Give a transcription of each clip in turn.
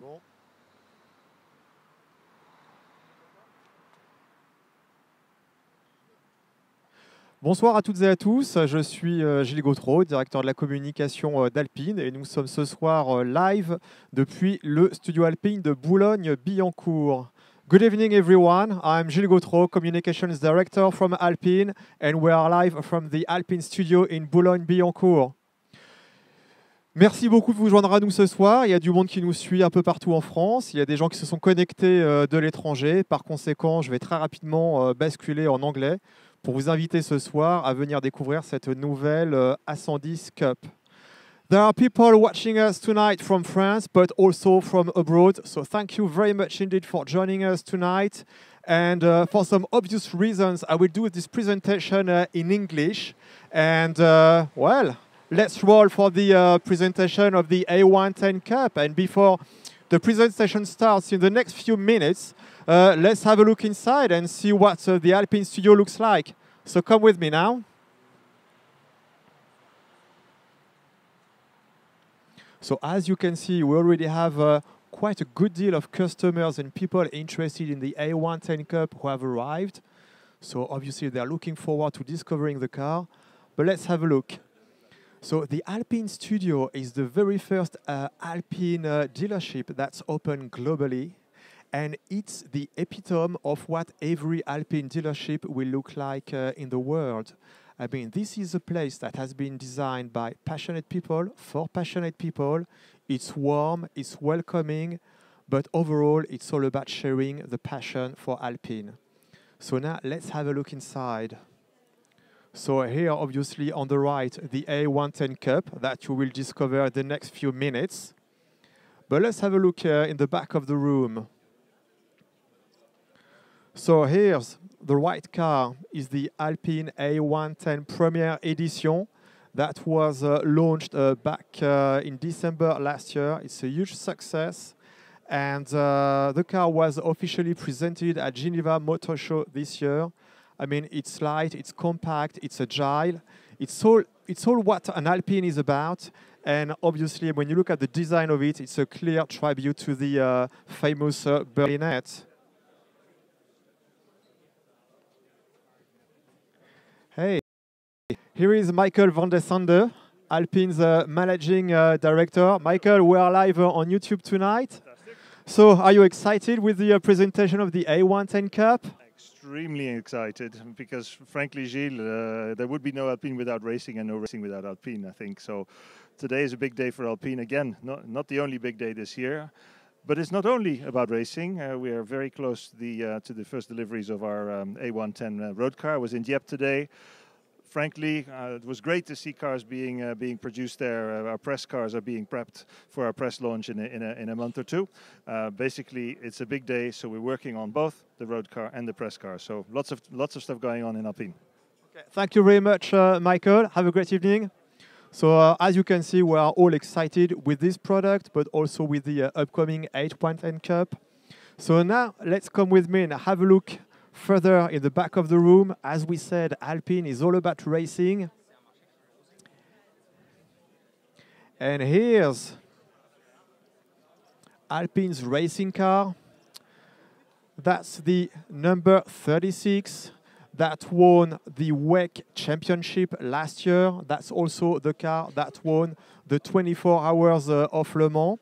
Bon. Bonsoir à toutes et à tous, je suis Gilles Gautreau, directeur de la communication d'Alpine et nous sommes ce soir live depuis le studio Alpine de Boulogne-Billancourt. Good evening everyone, I'm Gilles Gautreau, Communications Director from Alpine and we are live from the Alpine studio in Boulogne-Billancourt. Merci beaucoup de vous joindre à nous ce soir. Il y a du monde qui nous suit un peu partout en France. Il y a des gens qui se sont connectés de l'étranger. Par conséquent, je vais très rapidement basculer en anglais pour vous inviter ce soir à venir découvrir cette nouvelle A110 Cup. There are people watching us tonight from France, but also from abroad. So thank you very much indeed for joining us tonight. And for some obvious reasons, I will do this presentation in English. And well, let's roll for the presentation of the A110 Cup. And before the presentation starts in the next few minutes, let's have a look inside and see what the Alpine studio looks like. So come with me now. So as you can see, we already have quite a good deal of customers and people interested in the A110 Cup who have arrived. So obviously they're looking forward to discovering the car. But let's have a look. So the Alpine Studio is the very first Alpine dealership that's open globally. And it's the epitome of what every Alpine dealership will look like in the world. I mean, this is a place that has been designed by passionate people, for passionate people. It's warm, it's welcoming, but overall, it's all about sharing the passion for Alpine. So now, let's have a look inside. So here, obviously, on the right, the A110 Cup that you will discover the next few minutes. But let's have a look in the back of the room. So here's the white car is the Alpine A110 Première Edition that was launched back in December last year. It's a huge success. And the car was officially presented at Geneva Motor Show this year. I mean, it's light, it's compact, it's agile. It's all what an Alpine is about. And obviously, when you look at the design of it, it's a clear tribute to the famous Berlinette. Hey, here is Michael van der Sande, Alpine's managing director. Michael, we are live on YouTube tonight. Fantastic. So, are you excited with the presentation of the A110 Cup? Extremely excited because, frankly, Gilles, there would be no Alpine without racing and no racing without Alpine, I think. So today is a big day for Alpine. Again, not the only big day this year. But it's not only about racing. We are very close to the first deliveries of our A110 road car. I was in Dieppe today. Frankly, it was great to see cars being produced there. Our press cars are being prepped for our press launch in a month or two. Basically, it's a big day, so we're working on both the road car and the press car. So lots of stuff going on in Alpine. Okay. Thank you very much, Michael. Have a great evening. So as you can see, we are all excited with this product, but also with the upcoming A110 Cup. So now let's come with me and have a look further in the back of the room. As we said, Alpine is all about racing. And here's Alpine's racing car. That's the number 36. That won the WEC Championship last year. That's also the car that won the 24 Hours of Le Mans.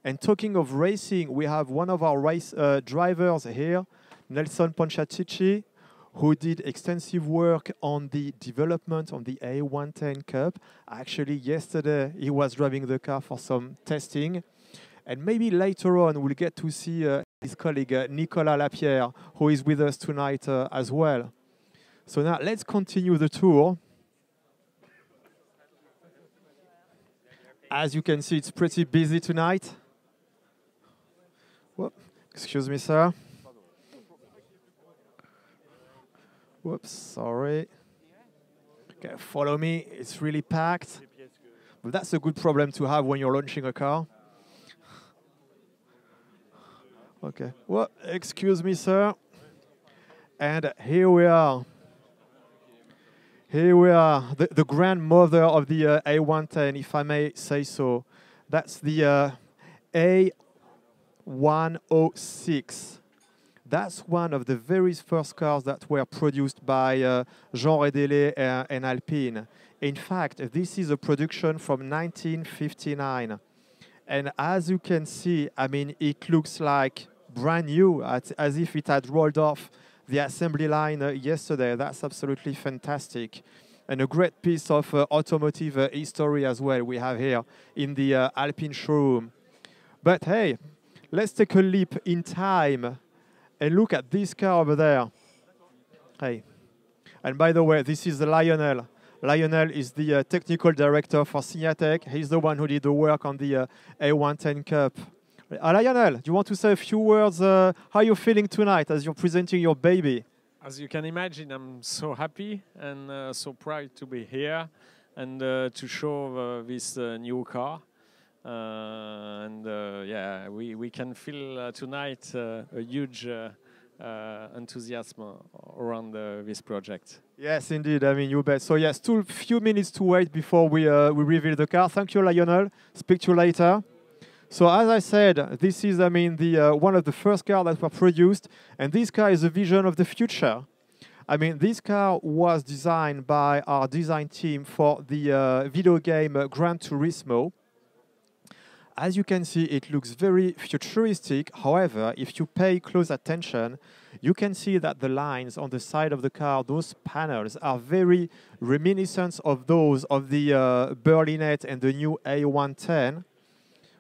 And talking of racing, we have one of our race drivers here, Nelson Ponciatici, who did extensive work on the development of the A110 Cup. Actually, yesterday, he was driving the car for some testing. And maybe later on, we'll get to see his colleague, Nicolas Lapierre, who is with us tonight as well. So now let's continue the tour. As you can see, it's pretty busy tonight. Whoop. Excuse me, sir. Whoops, sorry. Okay, follow me. It's really packed. But that's a good problem to have when you're launching a car. Okay. Well, excuse me, sir. And here we are. Here we are, the grandmother of the A110, if I may say so. That's the 106. That's one of the very first cars that were produced by Jean Rédélé and Alpine. In fact, this is a production from 1959. And as you can see, I mean, it looks like brand new, as if it had rolled off the assembly line yesterday. That's absolutely fantastic. And a great piece of automotive history as well we have here in the Alpine showroom. But hey, let's take a leap in time and look at this car over there. Hey. And by the way, this is Lionel. Lionel is the technical director for Signatec. He's the one who did the work on the A110 Cup. Lionel, do you want to say a few words? How are you feeling tonight as you're presenting your baby? As you can imagine, I'm so happy and so proud to be here and to show this new car. Yeah, we can feel tonight a huge enthusiasm around this project. Yes, indeed. I mean, you bet. So yes, still a few minutes to wait before we reveal the car. Thank you, Lionel. Speak to you later. So as I said, this is, I mean, the one of the first cars that were produced, and this car is a vision of the future. I mean, this car was designed by our design team for the video game Gran Turismo. As you can see, it looks very futuristic. However, if you pay close attention, you can see that the lines on the side of the car, those panels, are very reminiscent of those of the Berlinette and the new A110.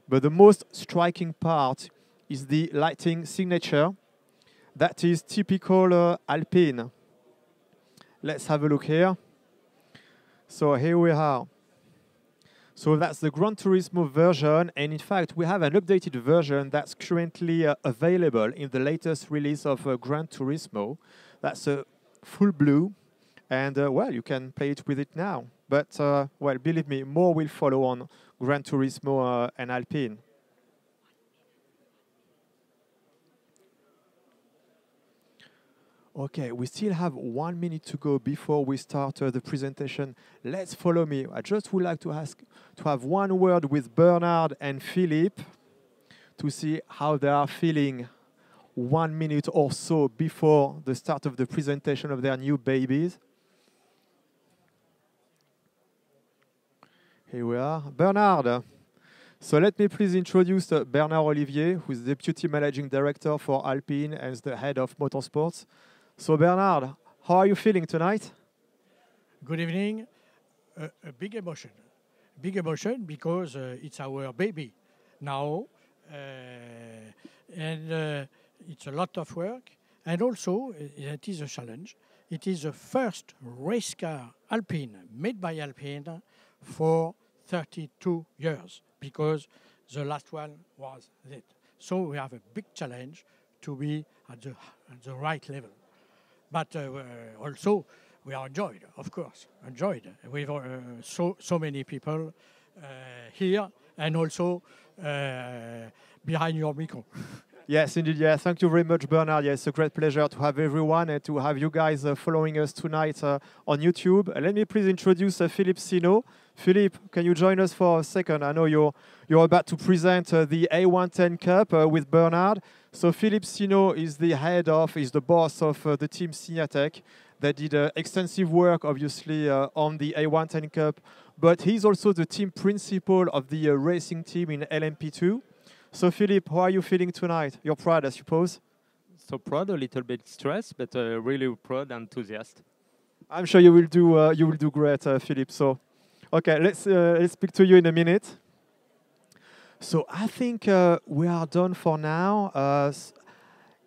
But the most striking part is the lighting signature. That is typical Alpine. Let's have a look here. So here we are. So that's the Gran Turismo version, and in fact we have an updated version that's currently available in the latest release of Gran Turismo. That's a full blue, and well, you can play it with it now. But well, believe me, more will follow on Gran Turismo and Alpine. Okay, we still have 1 minute to go before we start the presentation. Let's follow me. I just would like to have one word with Bernard and Philippe to see how they are feeling 1 minute or so before the start of the presentation of their new babies. Here we are. Bernard. So let me please introduce Bernard Olivier, who is the Deputy Managing Director for Alpine and the Head of Motorsports. So Bernard, how are you feeling tonight? Good evening. A big emotion. Big emotion because it's our baby now. And it's a lot of work. And also, it is a challenge. It is the first race car Alpine, made by Alpine, for 32 years, because the last one was it. So we have a big challenge to be at the right level. But also, we are enjoyed, of course, enjoyed with so many people here and also behind your micro. Yes, indeed. Yeah, thank you very much, Bernard. Yeah, it's a great pleasure to have everyone and to have you guys following us tonight on YouTube. Let me please introduce Philippe Sino. Philippe, can you join us for a second? I know you're about to present the A110 Cup with Bernard. So Philippe Sino is the boss of the team Signatec. They did extensive work, obviously, on the A110 Cup, but he's also the team principal of the racing team in LMP2. So Philippe, how are you feeling tonight? You're proud, I suppose? So proud, a little bit stressed, but really proud and enthusiastic. I'm sure you will do great, Philippe. So, okay, let's speak to you in a minute. So I think we are done for now.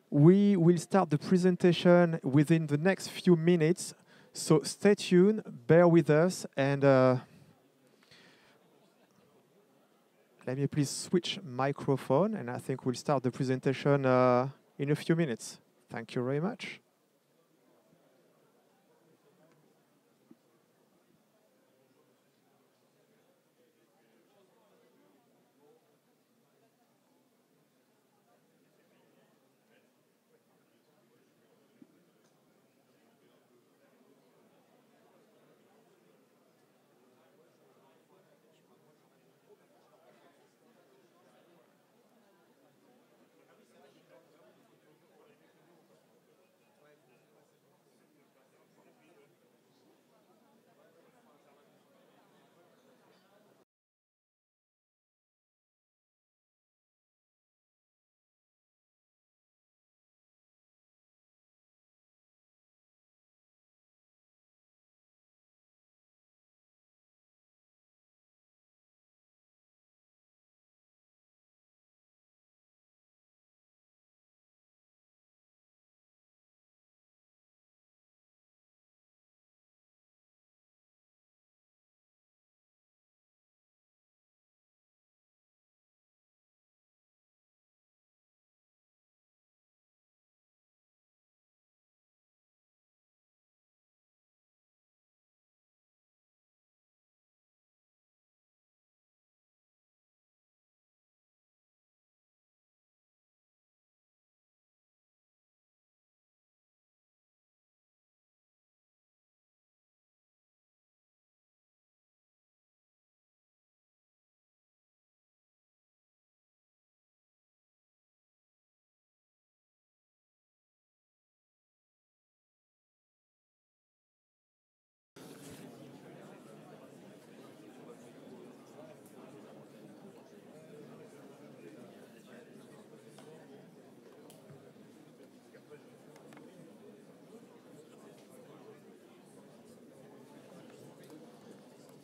We will start the presentation within the next few minutes. So stay tuned, bear with us, and let me please switch microphone, and I think we'll start the presentation in a few minutes. Thank you very much.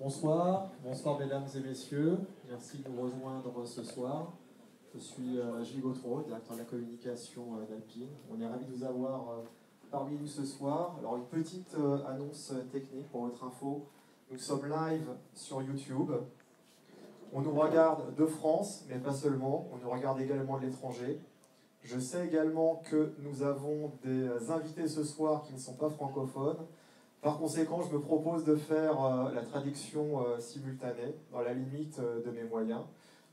Bonsoir mesdames et messieurs, merci de nous rejoindre ce soir. Je suis Gilles Gautreau, directeur de la communication d'Alpine. On est ravis de vous avoir parmi nous ce soir. Alors une petite annonce technique pour votre info. Nous sommes live sur YouTube. On nous regarde de France, mais pas seulement. On nous regarde également de l'étranger. Je sais également que nous avons des invités ce soir qui ne sont pas francophones. Par conséquent, je me propose de faire la traduction simultanée, dans la limite de mes moyens.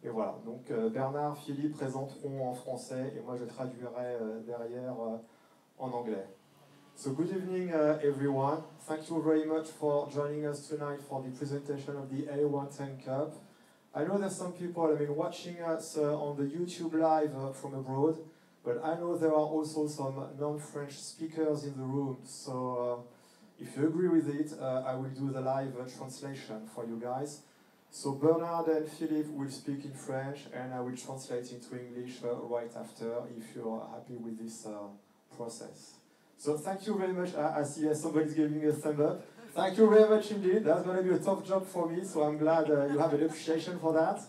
Et voilà, donc Bernard, Philippe présenteront en français et moi je traduirai derrière en anglais. So good evening everyone. Thank you very much for joining us tonight for the presentation of the A110 Cup. I know there's some people watching us on the YouTube live from abroad, but I know there are also some non-French speakers in the room, so if you agree with it, I will do the live translation for you guys. So Bernard and Philippe will speak in French and I will translate into English right after if you're happy with this process. So thank you very much. I see somebody's giving a thumb up. Thank you very much indeed. That's going to be a tough job for me, so I'm glad you have an appreciation for that.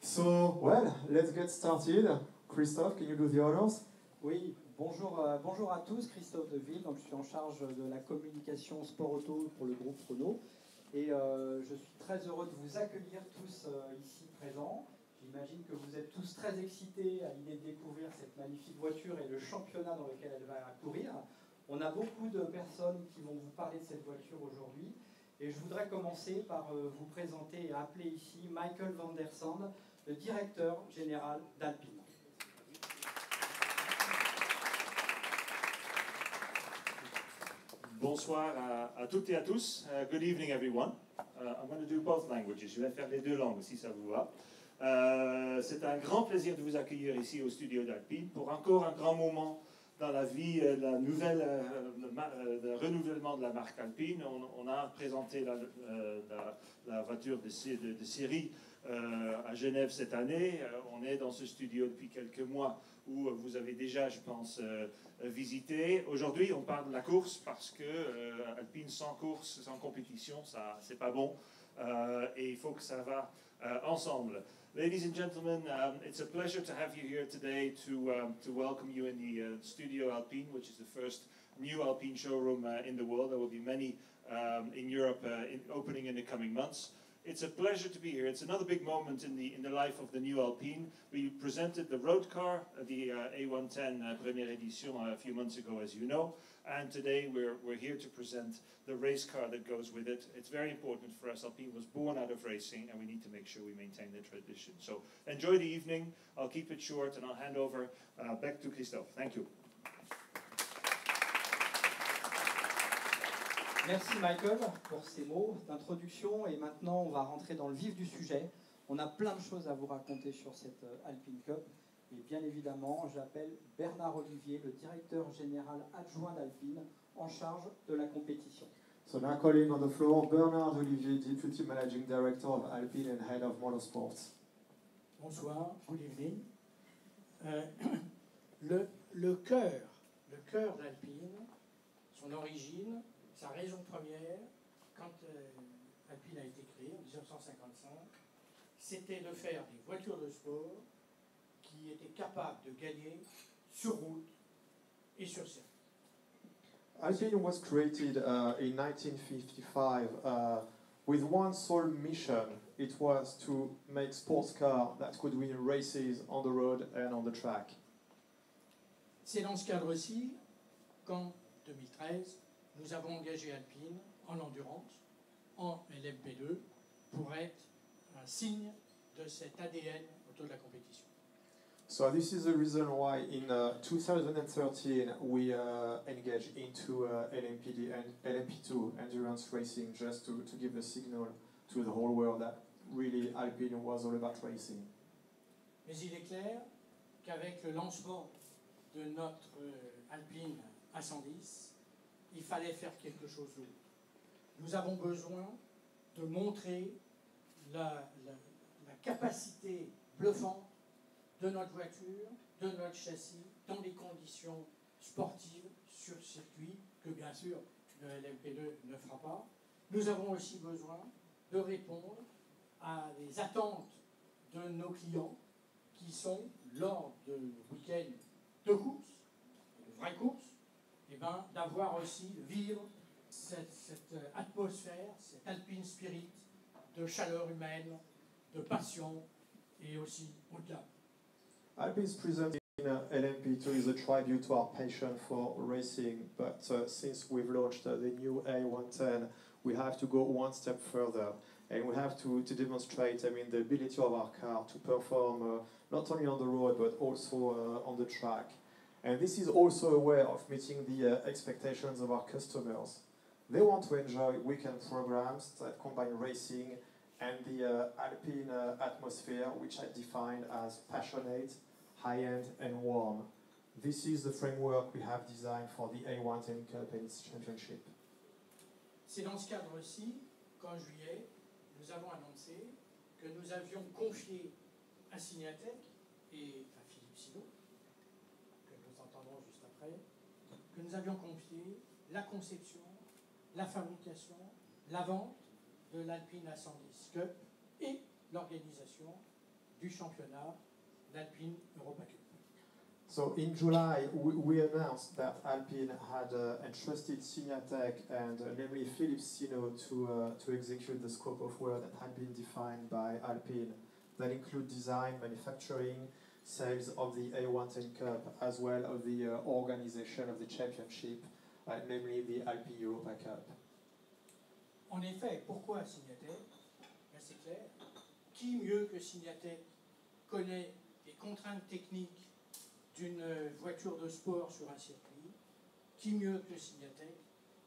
So, well, let's get started. Christophe, can you do the honors? Oui, bonjour à tous, Christophe Deville, donc je suis en charge de la communication sport auto pour le groupe Renault. Et je suis très heureux de vous accueillir tous ici présents. J'imagine que vous êtes tous très excités à l'idée de découvrir cette magnifique voiture et le championnat dans lequel elle va courir. On a beaucoup de personnes qui vont vous parler de cette voiture aujourd'hui. Et je voudrais commencer par vous présenter et appeler ici Michael van der Sande, le directeur général d'Alpine. Bonsoir à toutes et à tous. Good evening, everyone. I'm going to do both languages. Je vais faire les deux langues, si ça vous va. C'est un grand plaisir de vous accueillir ici au studio d'Alpine pour encore un grand moment dans la vie, le renouvellement de la marque Alpine. On a présenté la voiture de série à Genève cette année. On est dans ce studio depuis quelques mois où vous avez déjà, je pense, visité. Aujourd'hui, on parle de la course parce que Alpine sans course, sans compétition, ça, c'est pas bon. Et il faut que ça va ensemble. Ladies and gentlemen, it's a pleasure to have you here today to welcome you in the Studio Alpine, which is the first new Alpine showroom in the world. There will be many in Europe opening in the coming months. It's a pleasure to be here. It's another big moment in the life of the new Alpine. We presented the road car, the A110 Première Edition a few months ago, as you know. And today we're here to present the race car that goes with it. It's very important for us. Alpine was born out of racing and we need to make sure we maintain the tradition. So enjoy the evening. I'll keep it short and I'll hand over back to Christophe. Thank you. Merci Michael pour ces mots d'introduction et maintenant on va rentrer dans le vif du sujet. On a plein de choses à vous raconter sur cette Alpine Cup et bien évidemment j'appelle Bernard Olivier, le directeur général adjoint d'Alpine en charge de la compétition. So now calling on the floor Bernard Olivier, Deputy Managing Director of Alpine and Head of Motorsports. Bonsoir, good evening. Le cœur d'Alpine, son origine, sa raison première, quand Alpine a été créée en 1955, c'était de faire des voitures de sport qui étaient capables de gagner sur route et sur circuit. Alpine was created in 1955 with one sole mission. It was to make sports cars that could win races on the road and on the track. C'est dans ce cadre-ci qu'en 2013, nous avons engagé Alpine en endurance, en LMP2, pour être un signe de cet ADN autour de la compétition. So this is the reason why in 2013 we engaged into LMPD and LMP2 endurance racing just to give a signal to the whole world that really Alpine was all about racing. Mais il est clair qu'avec le lancement de notre Alpine A110, il fallait faire quelque chose d'autre. Nous avons besoin de montrer la capacité bluffante de notre voiture, de notre châssis, dans des conditions sportives sur circuit, que bien sûr le LMP2 ne fera pas. Nous avons aussi besoin de répondre à des attentes de nos clients qui sont, lors de week-ends de course, de vraies courses, et ben, d'avoir aussi, de vivre cette atmosphère, cet alpine spirit de chaleur humaine, de passion et aussi au-delà. Alpine's presence in LMP2 is a tribute to our passion for racing, but since we've launched the new A110, we have to go one step further, and we have to demonstrate, I mean, the ability of our car to perform not only on the road but also on the track. And this is also a way of meeting the expectations of our customers. They want to enjoy weekend programs that combine racing and the Alpine atmosphere, which I define as passionate, high-end and warm. This is the framework we have designed for the A110 Cup and its championship. C'est dans ce cadre-ci qu'en juillet, nous avons annoncé que nous avions confié à Signatech et à Philippe Sino, que nous entendrons juste après, que nous avions confié la conception, la fabrication, la vente de l'Alpine A110 Cup et l'organisation du championnat l'Alpine Europa Cup. So in July, we announced that Alpine had entrusted Signatech and namely Philippe Sino to execute the scope of work that had been defined by Alpine. That include design, manufacturing, sales of the A110 Cup, as well as the organization of the championship, namely the Alpine Europa Cup. En effet, pourquoi Signatech? Ben c'est clair. Qui mieux que Signatech connaît les contraintes techniques d'une voiture de sport sur un circuit? Qui mieux que Signatech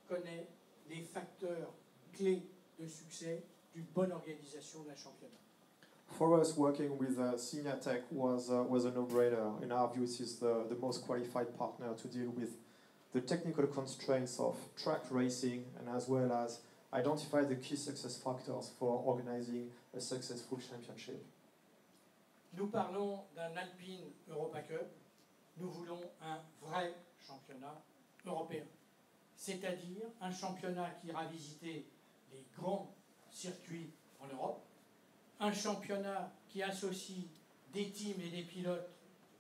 connaît les facteurs clés de succès d'une bonne organisation d'un championnat? For us, working with Signatech was a no-brainer. In our view, this is the most qualified partner to deal with the technical constraints of track racing and as well as identify the key success factors for organizing a successful championship. Nous parlons d'un Alpine Europa Cup. Nous voulons un vrai championnat européen, c'est-à-dire un championnat qui ira visiter les grands circuits en Europe, un championnat qui associe des teams et des pilotes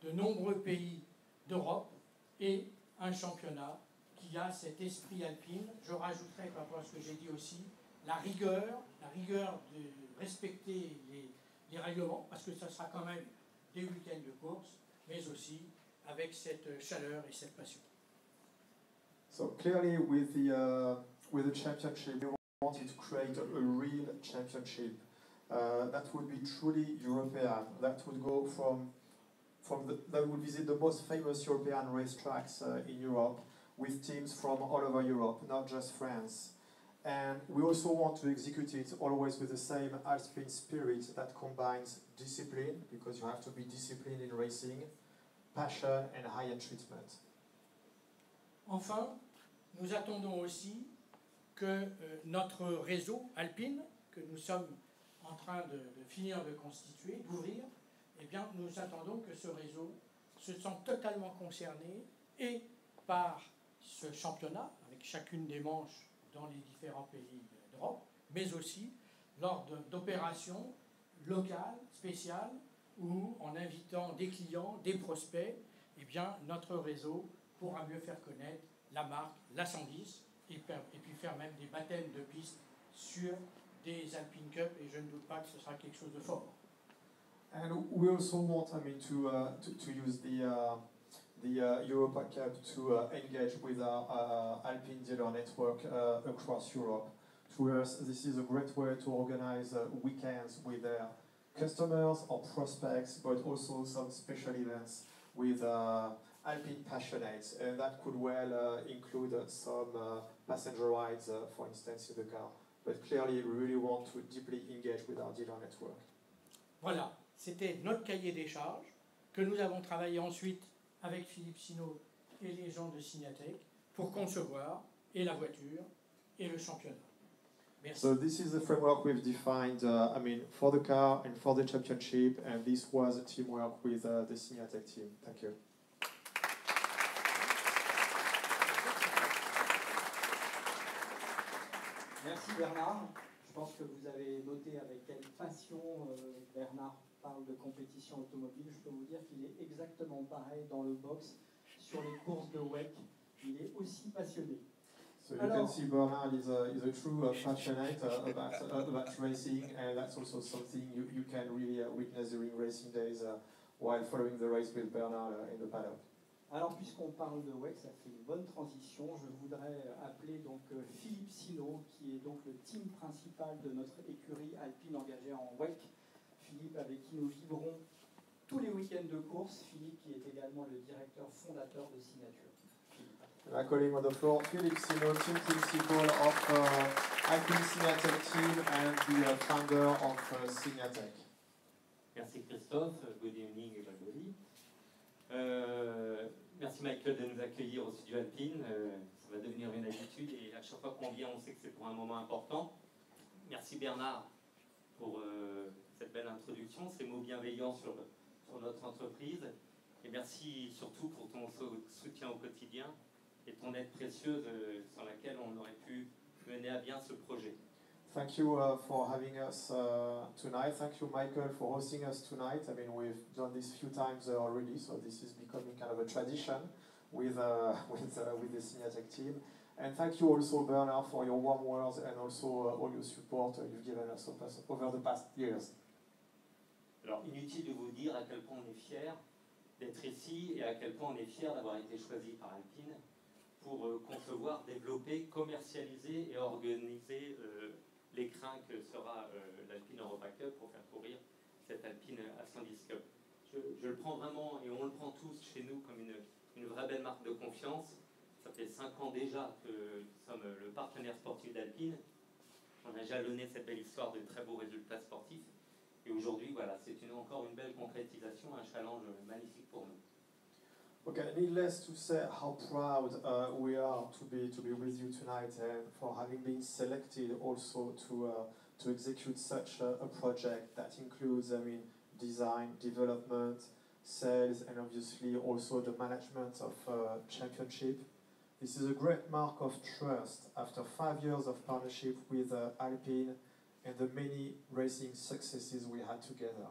de nombreux pays d'Europe et un championnat qui a cet esprit alpine. Je rajouterai par rapport à ce que j'ai dit aussi la rigueur de respecter les règlements, parce que ça sera quand même des week-ends de course, mais aussi avec cette chaleur et cette passion. So clearly, with the championship, we wanted to create a real championship that would be truly European. That would go that would visit the most famous European racetracks in Europe, with teams from all over Europe, not just France. And we also want to execute it always with the same Alpine spirit that combines discipline, because you have to be disciplined in racing, passion and high-end treatment. Enfin, nous attendons aussi que notre réseau Alpine, que nous sommes en train de finir de constituer, d'ouvrir, eh bien, nous attendons que ce réseau se sente totalement concerné et par ce championnat, avec chacune des manches dans les différents pays d'Europe, mais aussi lors d'opérations locales, spéciales, où en invitant des clients, des prospects, eh bien, notre réseau pourra mieux faire connaître la marque, la 110, et puis faire même des baptêmes de piste sur des Alpine Cup, et je ne doute pas que ce sera quelque chose de fort. And we also want, I mean, to use the Europa Cup to engage with our Alpine dealer network across Europe. To us, this is a great way to organize weekends with their customers or prospects, but also some special events with Alpine passionates, and that could well include some passenger rides, for instance, in the car. But clearly, we really want to deeply engage with our dealer network. Voilà, c'était notre cahier des charges que nous avons travaillé ensuite avec Philippe Sino et les gens de Signatech pour concevoir et la voiture et le championnat. Merci. So this is the framework we've defined, I mean, for the car and for the championship, and this was a teamwork with the Signatech team. Thank you. Merci Bernard. Je pense que vous avez noté avec quelle passion Bernard parle de compétition automobile. Je peux vous dire qu'il est exactement pareil dans le box sur les courses de WEC. Il est aussi passionné. So you can see Bernard is a true passionate about racing, and that's also something you can really witness during racing days while following the race with Bernard in the paddock. Alors, puisqu'on parle de WEC, ça fait une bonne transition. Je voudrais appeler donc Philippe Sinaud, qui est donc le team principal de notre écurie alpine engagée en WEC. Philippe, avec qui nous vibrons tous les week-ends de course. Philippe, qui est également le directeur fondateur de Signature. I'm calling on the floor Philippe Sinaud, team principal of Alpine Signatech team and the founder of Signatech. Merci Christophe, good evening everybody. Merci Michael de nous accueillir au studio Alpine, ça va devenir une habitude et à chaque fois qu'on vient on sait que c'est pour un moment important. Merci Bernard pour cette belle introduction, ces mots bienveillants sur notre entreprise et merci surtout pour ton soutien au quotidien et ton aide précieuse sans laquelle on aurait pu mener à bien ce projet. Thank you for having us tonight. Thank you, Michael, for hosting us tonight. I mean, we've done this a few times already, so this is becoming kind of a tradition with the Signatech team. And thank you also, Bernard, for your warm words and also all your support you've given us over the past years. Alors, inutile de vous dire à quel point on est fiers d'être ici et à quel point on est fiers d'avoir été choisi par Alpine pour concevoir, développer, commercialiser et organiser l'écrin que sera l'Alpine Europa Cup pour faire courir cette Alpine A110 Cup. Je le prends vraiment, et on le prend tous chez nous, comme une vraie belle marque de confiance. Ça fait 5 ans déjà que nous sommes le partenaire sportif d'Alpine. On a jalonné cette belle histoire de très beaux résultats sportifs. Et aujourd'hui, voilà, c'est encore une belle concrétisation, un challenge magnifique pour nous. Okay, needless to say how proud we are to be with you tonight and for having been selected also to execute such a project that includes, I mean, design, development, sales, and obviously also the management of championship. This is a great mark of trust after 5 years of partnership with Alpine and the many racing successes we had together.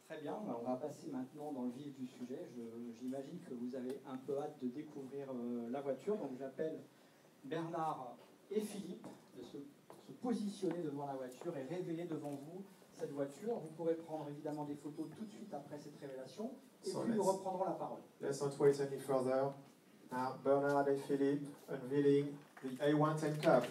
Très bien, on va passer maintenant dans le vif du sujet. J'imagine que vous avez un peu hâte de découvrir la voiture. Donc j'appelle Bernard et Philippe de se positionner devant la voiture et révéler devant vous cette voiture. Vous pourrez prendre évidemment des photos tout de suite après cette révélation et puis nous reprendrons la parole. Let's not wait any further. Now Bernard et Philippe unveiling the A110 Cup.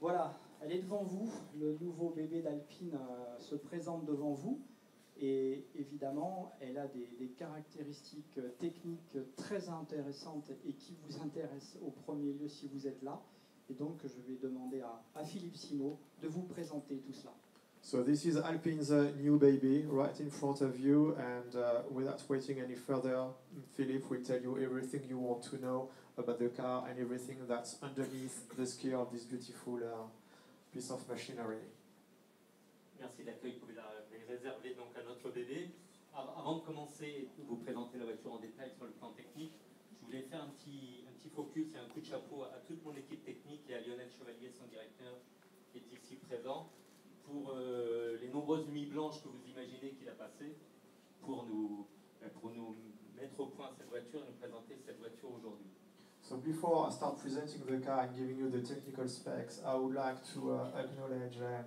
Voilà, elle est devant vous, le nouveau bébé d'Alpine se présente devant vous et évidemment elle a des caractéristiques techniques très intéressantes et qui vous intéressent au premier lieu si vous êtes là. Et donc je vais demander à Philippe Sinaud de vous présenter tout cela. So this is Alpine's new baby right in front of you, and without waiting any further, Philippe will tell you everything you want to know about the car and everything that's underneath the skirt of this beautiful piece of machinery. Merci de l'accueil que vous avez réservé donc à notre bébé. Avant de commencer et de vous présenter la voiture en détail sur le plan technique, je voulais faire un petit focus et un coup de chapeau à toute mon équipe technique et à Lionel Chevalier, son directeur, qui est ici présent, pour les nombreuses nuits blanches que vous imaginez qu'il a passées pour nous mettre au point cette voiture et nous présenter cette voiture aujourd'hui. So before I start presenting the car and giving you the technical specs, I would like to acknowledge and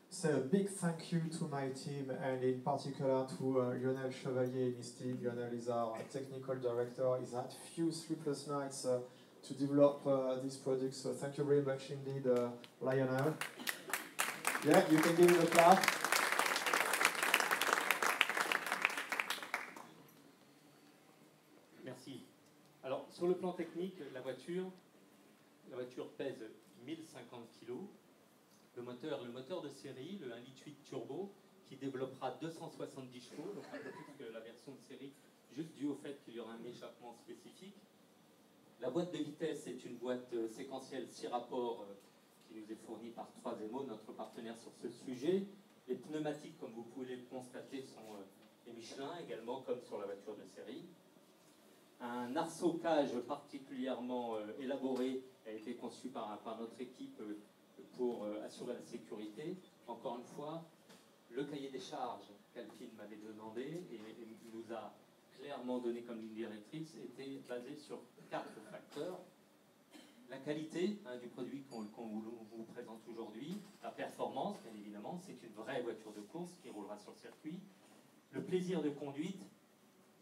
say a big thank you to my team and in particular to Lionel Chevalier and his team. Lionel is our technical director. He's had few sleepless nights to develop this product, so thank you very much indeed, Lionel. Yeah, you can give him a clap. Merci. Alors, sur le plan technique, la voiture pèse 1050 kg. Le moteur de série, le 1,8 litre turbo, qui développera 270 chevaux, donc un peu plus que la version de série, juste dû au fait qu'il y aura un échappement spécifique. La boîte de vitesse est une boîte séquentielle 6 rapports qui nous est fournie par 3MO, notre partenaire sur ce sujet. Les pneumatiques, comme vous pouvez le constater, sont les Michelin également, comme sur la voiture de série. Un arceau cage particulièrement élaboré a été conçu par notre équipe pour assurer la sécurité. Encore une fois, le cahier des charges qu'Alpine m'avait demandé et nous a clairement donné comme ligne directrice était basé sur 4 facteurs. La qualité du produit qu'on vous présente aujourd'hui, la performance, bien évidemment, c'est une vraie voiture de course qui roulera sur le circuit, le plaisir de conduite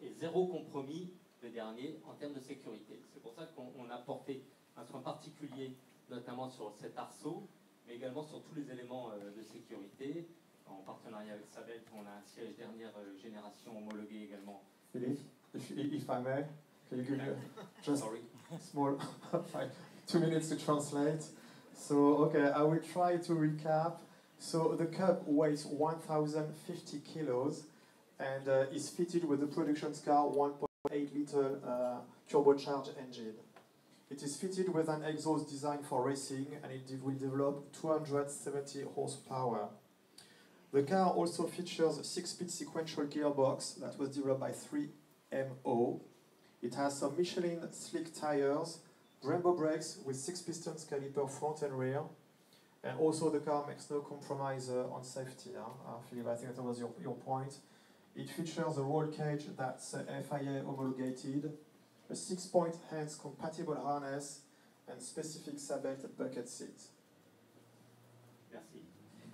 et zéro compromis, le dernier, en termes de sécurité. C'est pour ça qu'on a porté un soin particulier, notamment sur cet arceau, mais également sur tous les éléments de sécurité. En partenariat avec Sabelt, on a un siège dernière génération homologué également. Philippe, if I may, can you give me just Sorry. small, like 2 minutes to translate? So, okay, I will try to recap. So, the Cub weighs 1,050 kilos and is fitted with the production car 1.8 liter turbocharged engine. It is fitted with an exhaust designed for racing and it will develop 270 horsepower. The car also features a 6-speed sequential gearbox that was developed by 3MO. It has some Michelin slick tires, Brembo brakes with 6 pistons caliper front and rear, and also the car makes no compromise on safety. Philippe, I think that was your point. It features a roll cage that's FIA homologated, a 6-point hands compatible harness, and specific Sabelt bucket seat. Merci.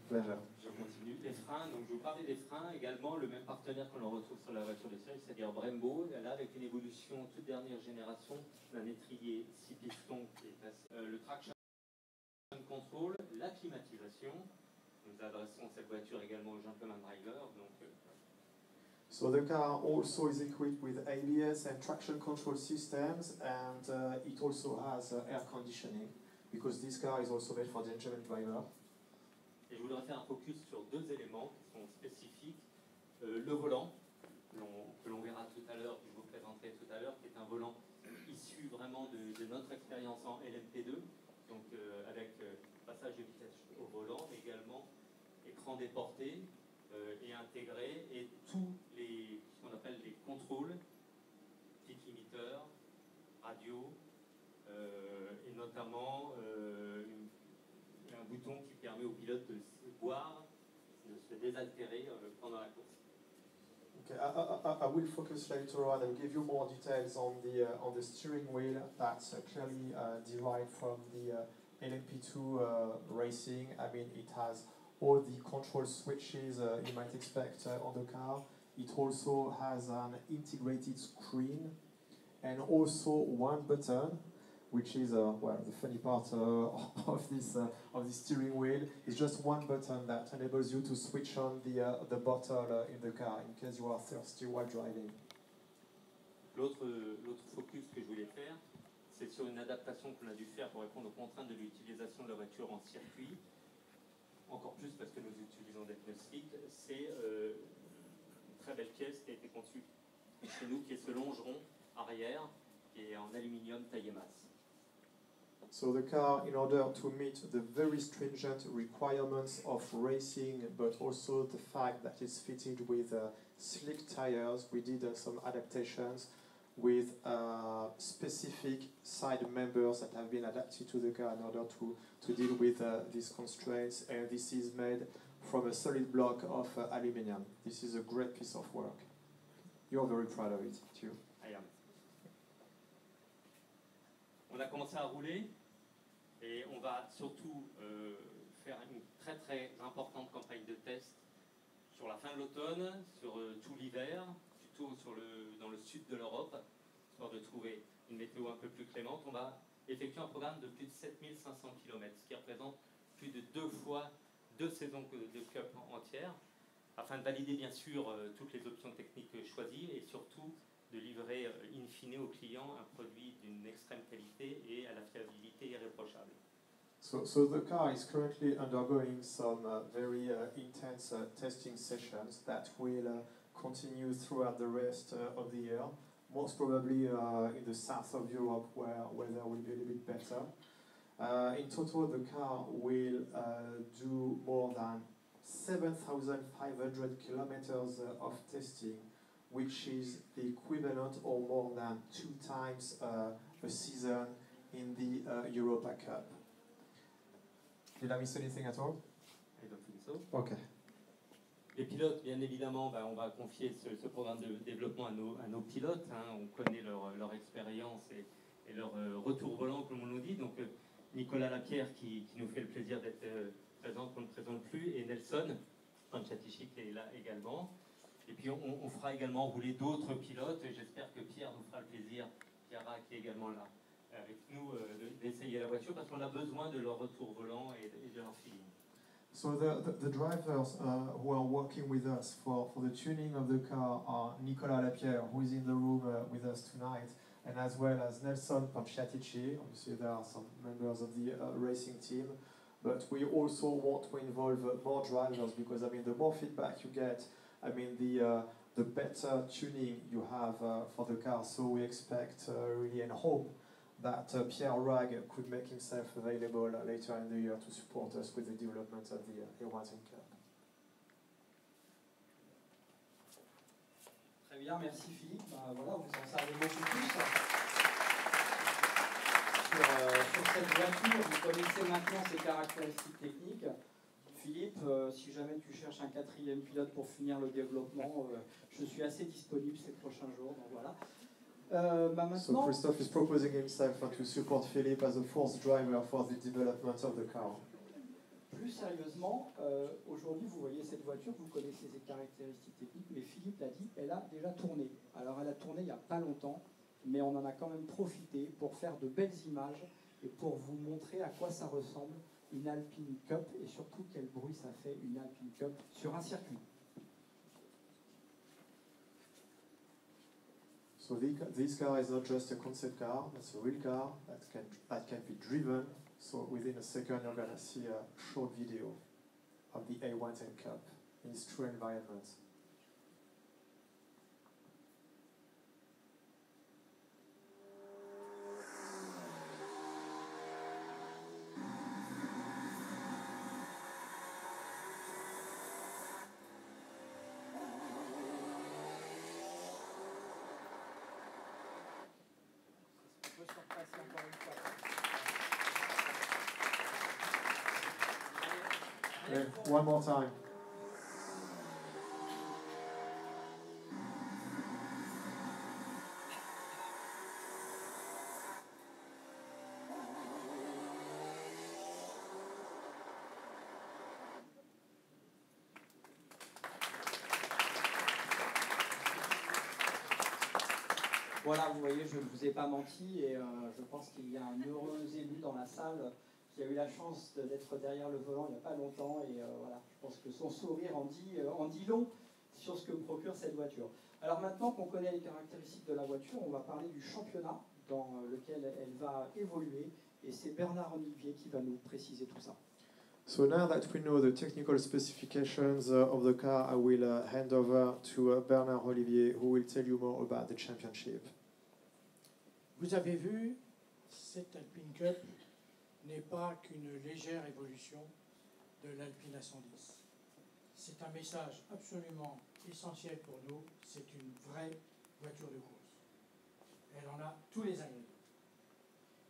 Pleasure. Je continue. Les freins, donc je vous parlais des freins, également le même partenaire que l'on retrouve sur la voiture de série, c'est-à-dire Brembo, là avec une évolution toute dernière génération d'un étrier 6 pistons qui est le traction control, la climatisation. Nous adressons cette voiture également aux gentleman drivers. So the car also is equipped with ABS and traction control systems, and it also has air conditioning, because this car is also made for the gentleman driver. Et je voudrais faire un focus sur 2 éléments qui sont spécifiques. Le volant, que l'on verra tout à l'heure, que je vous présenterai tout à l'heure, qui est un volant issu vraiment de notre expérience en LMP2, donc avec passage de vitesse au volant, mais également écran déporté et intégré, et tous ce qu'on appelle les contrôles, petit limiteur, radio, et notamment un bouton qui permet au pilote de se boire, de se désaltérer pendant la course. Okay, I will focus later on and give you more details on the steering wheel that's clearly derived from the LMP2 racing. I mean, it has all the control switches you might expect on the car. It also has an integrated screen and also one button, which is well, the funny part of this steering wheel is just one button that enables you to switch on the bottle in the car in case you are thirsty while driving. L'autre focus que je voulais faire, c'est sur une adaptation qu'on a dû faire pour répondre aux contraintes de l'utilisation de la voiture en circuit. Encore plus parce que nous utilisons des pneus slick. C'est une très belle pièce qui a été conçue chez nous, qui est ce longeron arrière, qui est en aluminium taillé masse. So the car, in order to meet the very stringent requirements of racing, but also the fact that it's fitted with slick tires, we did some adaptations with specific side members that have been adapted to the car in order to deal with these constraints, and this is made from a solid block of aluminium. This is a great piece of work. You're very proud of it, too. I am. On a commencé à rouler et on va surtout faire une très très importante campagne de test sur la fin de l'automne, sur tout l'hiver, plutôt dans le sud de l'Europe, histoire de trouver une météo un peu plus clémente. On va effectuer un programme de plus de 7500 km, ce qui représente plus de 2 fois 2 saisons de Cup entières, afin de valider bien sûr toutes les options techniques choisies et surtout de livrer in fine au client un produit d'une extrême qualité et à la fiabilité irréprochable. So the car is currently undergoing some very intense testing sessions that will continue throughout the rest of the year. most probably in the south of Europe where weather will be a little bit better. In total, the car will do more than 7,500 kilometers of testing, which is the equivalent or more than 2 times a season in the Europa Cup. Did I miss anything at all? I don't think so. Okay. Les pilotes, bien évidemment, on va confier ce programme de développement à nos pilotes. Hein. On connaît leur expérience et leur retour volant, comme on nous dit. Donc, Nicolas Lapierre, qui nous fait le plaisir d'être présent, qu'on ne présente plus, et Nelson Panciatici, qui est là également. Et puis, on fera également rouler d'autres pilotes. J'espère que Pierre nous fera le plaisir, Chiara, qui est également là, avec nous, d'essayer la voiture, parce qu'on a besoin de leur retour volant et de leur feeling. So the drivers who are working with us for the tuning of the car are Nicolas Lapierre, who is in the room with us tonight, and as well as Nelson Panciatici. Obviously, there are some members of the racing team, but we also want to involve more drivers because, I mean, the more feedback you get, I mean, the better tuning you have for the car. So we expect really and hope that Pierre Rag could make himself available later in the year to support us with the development of the A110 Cup. Très bien, merci Philippe. Voilà, vous en savez beaucoup plus sur cette voiture. Vous connaissez maintenant ses caractéristiques techniques. Philippe, si jamais tu cherches un 4e pilote pour finir le développement, je suis assez disponible ces prochains jours. Donc voilà. So Christophe is proposing himself to support Philippe as a fourth driver for the development of the car. Plus sérieusement, aujourd'hui vous voyez cette voiture, vous connaissez ses caractéristiques techniques, mais Philippe l'a dit, elle a déjà tourné. Alors elle a tourné il n'y a pas longtemps, mais on en a quand même profité pour faire de belles images et pour vous montrer à quoi ça ressemble une Alpine Cup et surtout quel bruit ça fait une Alpine Cup sur un circuit. So this car is not just a concept car, it's a real car that can be driven. So within a second you're going to see a short video of the A110 Cup in its true environment. Okay, one more time. Voilà, vous voyez, je ne vous ai pas menti et je pense qu'il y a un heureux élu dans la salle qui a eu la chance d'être derrière le volant il n'y a pas longtemps et voilà, je pense que son sourire en dit long sur ce que procure cette voiture. Alors maintenant qu'on connaît les caractéristiques de la voiture, on va parler du championnat dans lequel elle va évoluer et c'est Bernard Olivier qui va nous préciser tout ça. So now that we know the technical specifications of the car, I will hand over to Bernard Olivier, who will tell you more about the championship. Vous avez vu, cette Alpine Cup n'est pas qu'une légère évolution de l'Alpine A110. C'est un message absolument essentiel pour nous, c'est une vraie voiture de course. Elle en a tous les ingrédients.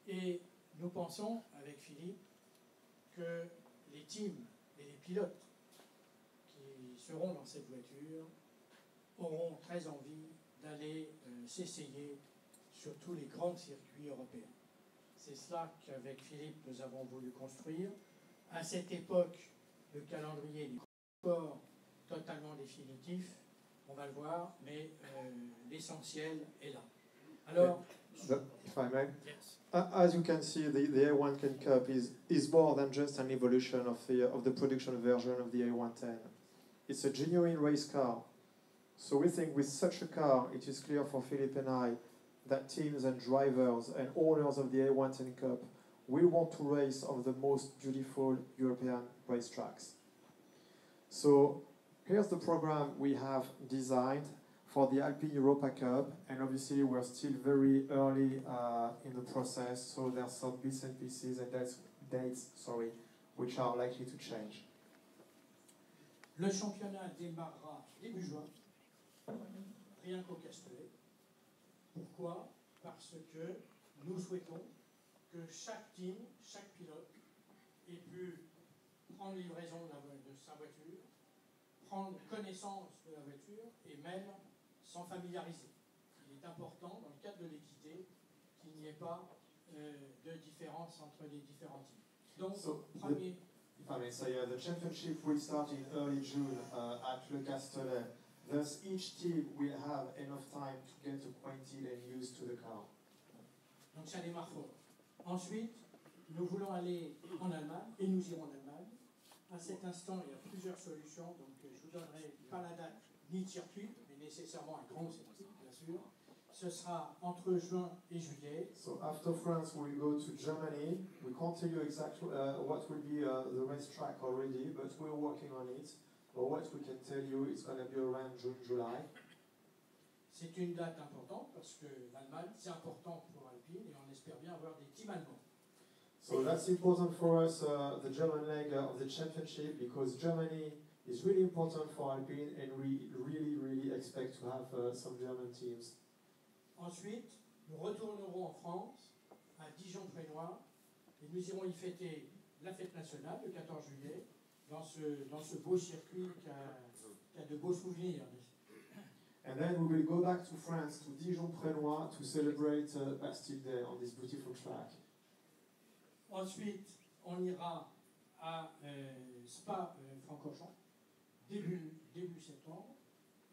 Et nous pensons, avec Philippe, que les teams et les pilotes qui seront dans cette voiture auront très envie d'aller s'essayer sur tous les grands circuits européens. C'est cela qu'avec Philippe nous avons voulu construire. À cette époque, le calendrier n'est pas encore totalement définitif, on va le voir, mais l'essentiel est là. Alors, if I may. yes. As you can see, the A110 Cup is more than just an evolution of the production version of the A110. It's a genuine race car. So we think with such a car, it is clear for Philippe and I that teams and drivers and owners of the A110 Cup will want to race on the most beautiful European racetracks. So here's the program we have designed for the Alpine Europa Cup, and obviously we're still very early in the process, so there's some bits and pieces and dates, which are likely to change. Le championnat démarrera début juin, rien qu'au Castellet. Pourquoi? Parce que nous souhaitons que chaque team, chaque pilote ait pu prendre livraison de sa voiture, prendre connaissance de la voiture et même s'en familiariser. Il est important, dans le cadre de l'équité, qu'il n'y ait pas de différence entre les différents teams. Donc, premier... If I may say, the championship will start in early June at Le Castellet. Thus, each team will have enough time to get acquainted and used to the car. Donc ça démarre fort. Ensuite, nous voulons aller en Allemagne, et nous irons en Allemagne. À cet instant, il y a plusieurs solutions, donc je vous donnerai pas la date ni le circuit, mais nécessairement un grand circuit, bien sûr. Ce sera entre juin et juillet. So after France, we'll go to Germany. We can't tell you exactly what will be the racetrack already, but we're working on it. But what we can tell you is going to be around June, July. C'est une date importante parce que l'Allemagne, c'est important pour Alpine et on espère bien avoir des teams allemands. So that's important for us, the German leg of the championship, because Germany is really important for Alpine and we really expect to have some German teams. Ensuite, nous retournerons en France, à Dijon-Prénois, et nous irons y fêter la fête nationale le 14 juillet, dans ce beau circuit qui a de beaux souvenirs. And then we will go back to France, to Dijon-Prénois, to celebrate Bastille Day on this beautiful track. Ensuite, on ira à Spa-Francorchamps, début septembre.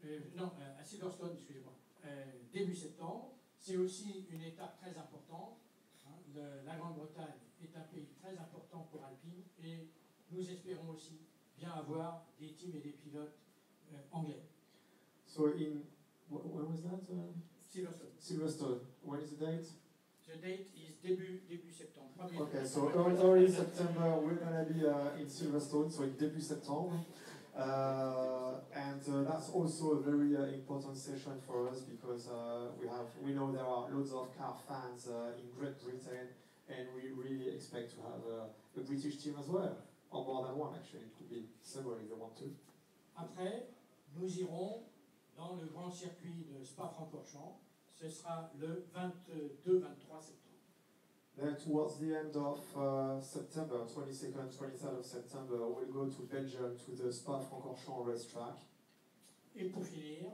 À Silverstone, excusez-moi. Début septembre. C'est aussi une étape très importante. La Grande-Bretagne est un pays très important pour Alpine et nous espérons aussi bien avoir des teams et des pilotes anglais. So when was that? Silverstone. Silverstone. When is the date? The date is début septembre. Okay, so early September we're going to be in Silverstone, so in début septembre. And that's also a very important session for us because we know there are loads of car fans in Great Britain, and we really expect to have a British team as well, or more than one actually. It could be several if they want to. Après, nous irons dans le grand circuit de Spa-Francorchamps. Ce sera le 22-23 septembre. Then towards the end of September, 22nd, 23rd of September, we'll go to Belgium to the Spa-Francorchamps racetrack. Et pour finir,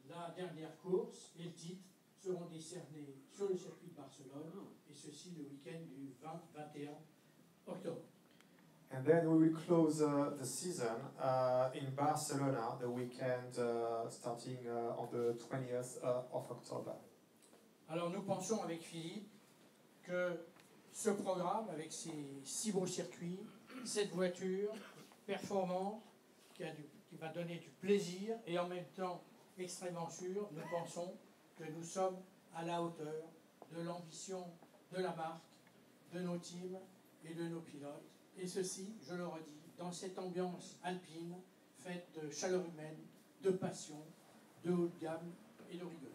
la dernière course et le titre seront décernés sur le circuit de Barcelone, et ceci le week-end du 20-21 octobre. And then we will close the season in Barcelona, the weekend starting on the 20th of October. Alors nous pensons avec Philippe que ce programme, avec ces 6 beaux circuits, cette voiture performante, qui va donner du plaisir et en même temps extrêmement sûr, nous pensons que nous sommes à la hauteur de l'ambition de la marque, de nos teams et de nos pilotes. Et ceci, je le redis, dans cette ambiance alpine, faite de chaleur humaine, de passion, de haut de gamme et de rigueur.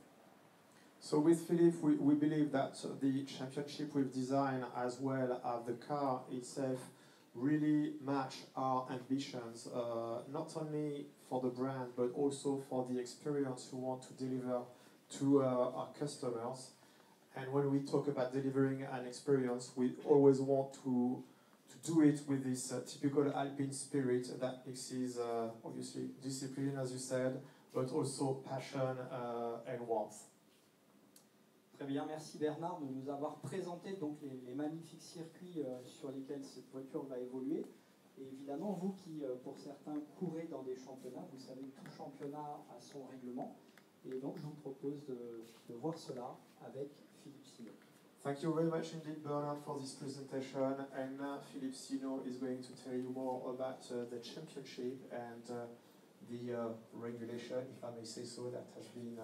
So with Philippe, we believe that the championship we've designed, as well as the car itself, really match our ambitions, not only for the brand, but also for the experience we want to deliver to our customers. And when we talk about delivering an experience, we always want to do it with this typical Alpine spirit that mixes, obviously, discipline, as you said, but also passion and warmth. Très bien, merci Bernard de nous avoir présenté donc les magnifiques circuits sur lesquels cette voiture va évoluer. Et évidemment, vous qui, pour certains, courez dans des championnats, vous savez que tout championnat a son règlement. Et donc, je vous propose de voir cela avec Philippe Sino. Thank you very much indeed, Bernard, for this presentation. And now Philippe Sino is going to tell you more about the championship and the regulation, if I may say so, that has been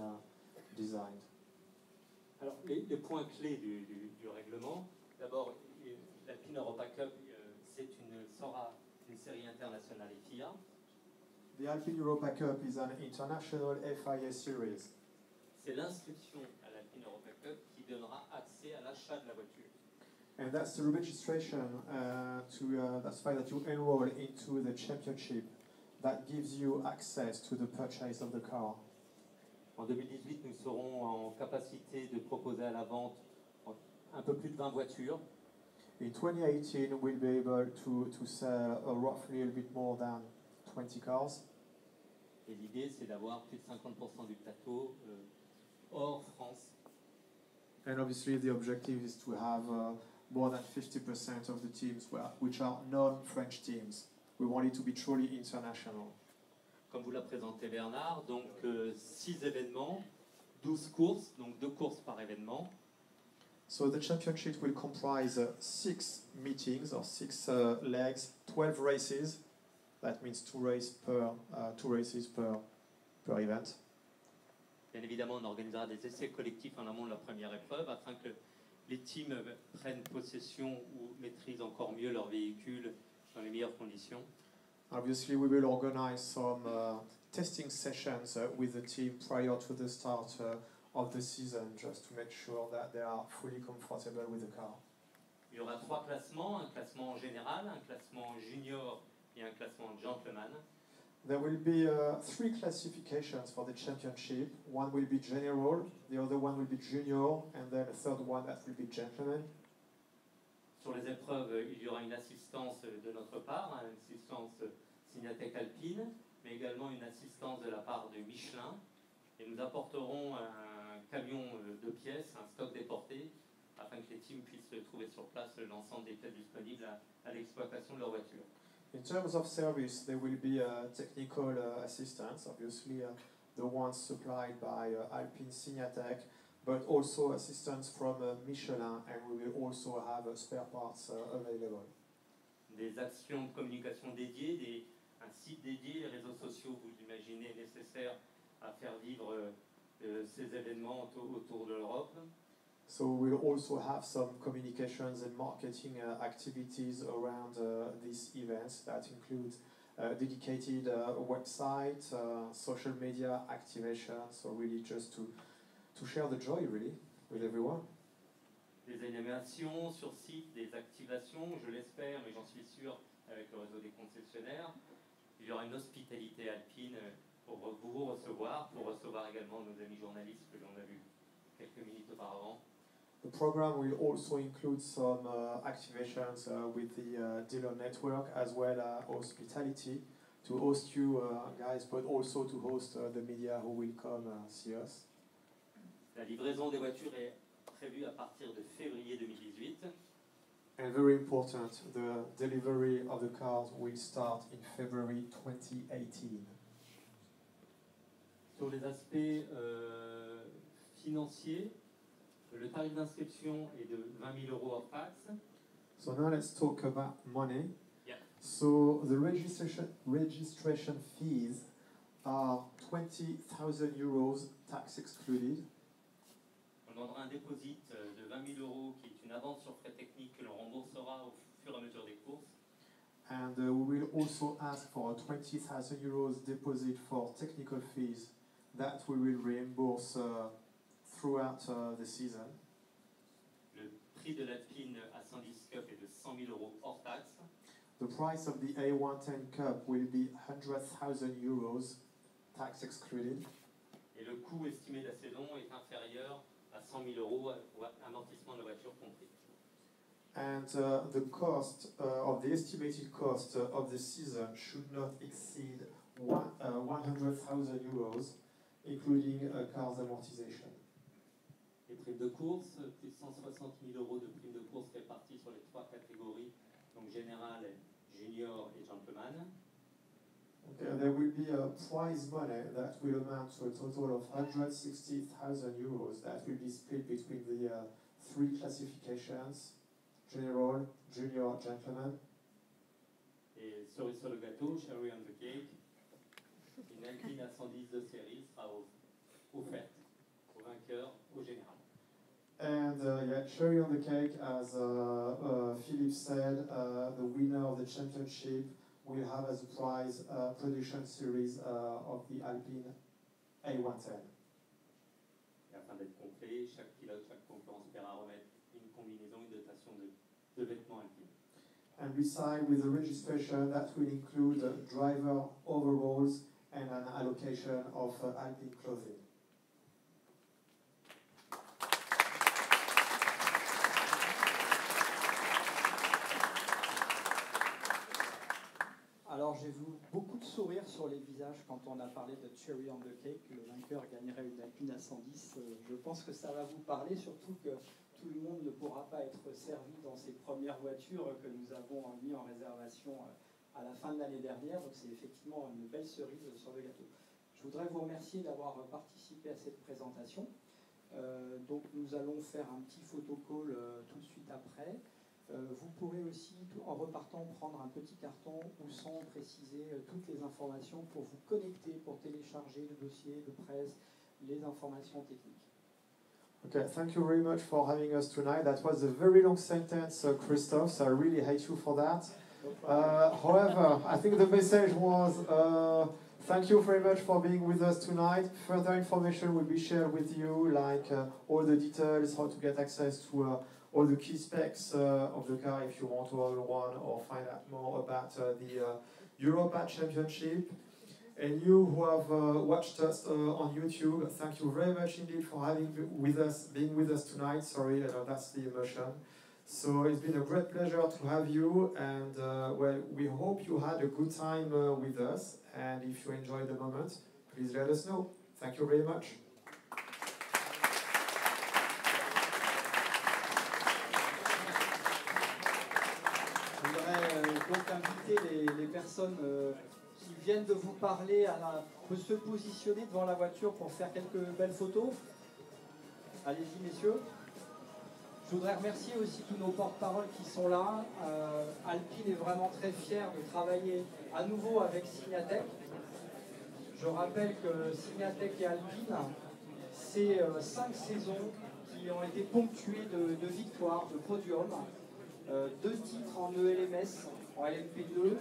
designed. Alors, les points clés du règlement, d'abord, l'Alpine Europa Cup sera une série internationale FIA. The Alpine Europa Cup is an international FIA series. C'est l'inscription à l'Alpine Europa Cup qui donnera accès à l'achat de la voiture. And that's the registration that's why that you enroll into the championship that gives you access to the purchase of the car. En 2018, nous serons en capacité de proposer à la vente un peu plus de 20 voitures. In 2018, we'll be able to sell roughly a bit more than 20 cars. Et l'idée, c'est d'avoir plus de 50% du plateau hors France. And obviously, the objective is to have more than 50% of the teams which are non-French teams. We want it to be truly international. Comme vous l'a présenté Bernard, donc 6 événements, 12 courses, donc 2 courses par événement. So the championship will comprise 6 meetings or 6 legs, 12 races. That means 2 races per event. Bien évidemment, on organisera des essais collectifs en amont de la première épreuve afin que les teams prennent possession ou maîtrisent encore mieux leur véhicule dans les meilleures conditions. Obviously, we will organize some testing sessions with the team prior to the start of the season, just to make sure that they are fully comfortable with the car. Il y aura 3 classements, un classement général, un classement junior et un classement gentleman. There will be 3 classifications for the championship. One will be general, the other one will be junior, and then a third one that will be gentleman. Sur les épreuves, il y aura une assistance de notre part, une assistance Signatec Alpine, mais également une assistance de la part de Michelin. Et nous apporterons un camion de pièces, un stock déporté, afin que les teams puissent trouver sur place l'ensemble des pièces disponibles à l'exploitation de leur voiture. In terms of service, there will be technical assistance, obviously the ones supplied by Alpine Signatec, but also assistance from Michelin, and we will also have spare parts available. Des actions de communication dédiées, un site dédié, les réseaux sociaux, vous l'imaginez, nécessaires à faire vivre ces événements autour de l'Europe. So we'll also have some communications and marketing activities around these events that include dedicated website, social media activation, so really just to share the joy really with everyone. Des animations sur site, des activations, je l'espère, mais j'en suis sûr, avec le réseau des concessionnaires. Il y aura une hospitalité alpine pour vous recevoir, pour recevoir également nos amis journalistes que l'on a vus quelques minutes auparavant. The program will also include some activations with the dealer network as well as hospitality to host you guys, but also to host the media who will come see us. La livraison des voitures est prévue à partir de février 2018. And very important, the delivery of the cars will start in February 2018. Sur les aspects financiers, le tarif d'inscription est de 20 000 € hors taxe. So now let's talk about money. Yeah. So the registration fees are 20,000 euros, tax excluded. On demandera un dépôt de 20 000 € qui est une avance sur frais techniques que l'on remboursera au fur et à mesure des courses. And we will also ask for a 20,000 euros deposit for technical fees that we will reimburse throughout the season. Le prix de l'Alpine A110 Cup est de 100 000 € hors taxe. The price of the A110 Cup will be 100,000 euros, tax excluded. Et le coût estimé de la saison est inférieur à 100 000 €, amortissement de la voiture compris. And the cost of the estimated cost of the season should not exceed 100,000 euros, including car's amortization. Les primes de course, plus de 160 000 € de primes de course réparties sur les 3 catégories, donc général, junior et gentleman. Okay, there will be a prize money that will amount to a total of 160,000 euros that will be split between the 3 classifications, general, junior, gentleman. Et cerise sur le gâteau, cherry on the cake, une Alpine A110 de série sera offerte au vainqueur au général. And yeah, cherry on the cake, as Philippe said, the winner of the championship will have as a prize a production series of the Alpine A110. Et afin d'être complet, chaque pilote, chaque concurrence paiera remettre une combinaison, une dotation de vêtements Alpine. And beside with the registration, that will include driver overalls and an allocation of Alpine clothing. Alors j'ai vu beaucoup de sourires sur les visages quand on a parlé de Cherry on the Cake, le vainqueur gagnerait une Alpine à 110. Je pense que ça va vous parler, surtout que tout le monde ne pourra pas être servi dans ces premières voitures que nous avons mis en réservation à la fin de l'année dernière. Donc c'est effectivement une belle cerise sur le gâteau. Je voudrais vous remercier d'avoir participé à cette présentation. Donc nous allons faire un petit photocall tout de suite après. Vous pourrez aussi, en repartant, prendre un petit carton où sont précisées toutes les informations pour vous connecter, pour télécharger le dossier de presse, les informations techniques. Okay, thank you very much for having us tonight. That was a very long sentence, Christophe, so I really hate you for that. However, I think the message was thank you very much for being with us tonight. Further information will be shared with you, like all the details, how to get access to all the key specs of the car if you want to order one, or find out more about the Europa Championship. And you who have watched us on YouTube, thank you very much indeed for being with us tonight. Sorry, that's the emotion. So it's been a great pleasure to have you, and well, we hope you had a good time with us. And if you enjoyed the moment, please let us know. Thank you very much. Je voudrais donc inviter les personnes qui viennent de vous parler de se positionner devant la voiture pour faire quelques belles photos. Allez-y, messieurs. Je voudrais remercier aussi tous nos porte-paroles qui sont là. Alpine est vraiment très fier de travailler à nouveau avec Signatech. Je rappelle que Signatech et Alpine, c'est 5 saisons qui ont été ponctuées de victoires, de podiums. 2 titres en ELMS, en LMP2,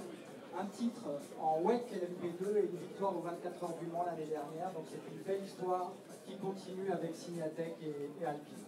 un titre en WEC LMP2 et une victoire aux 24 heures du Mans l'année dernière. Donc c'est une belle histoire qui continue avec Signatech et Alpine.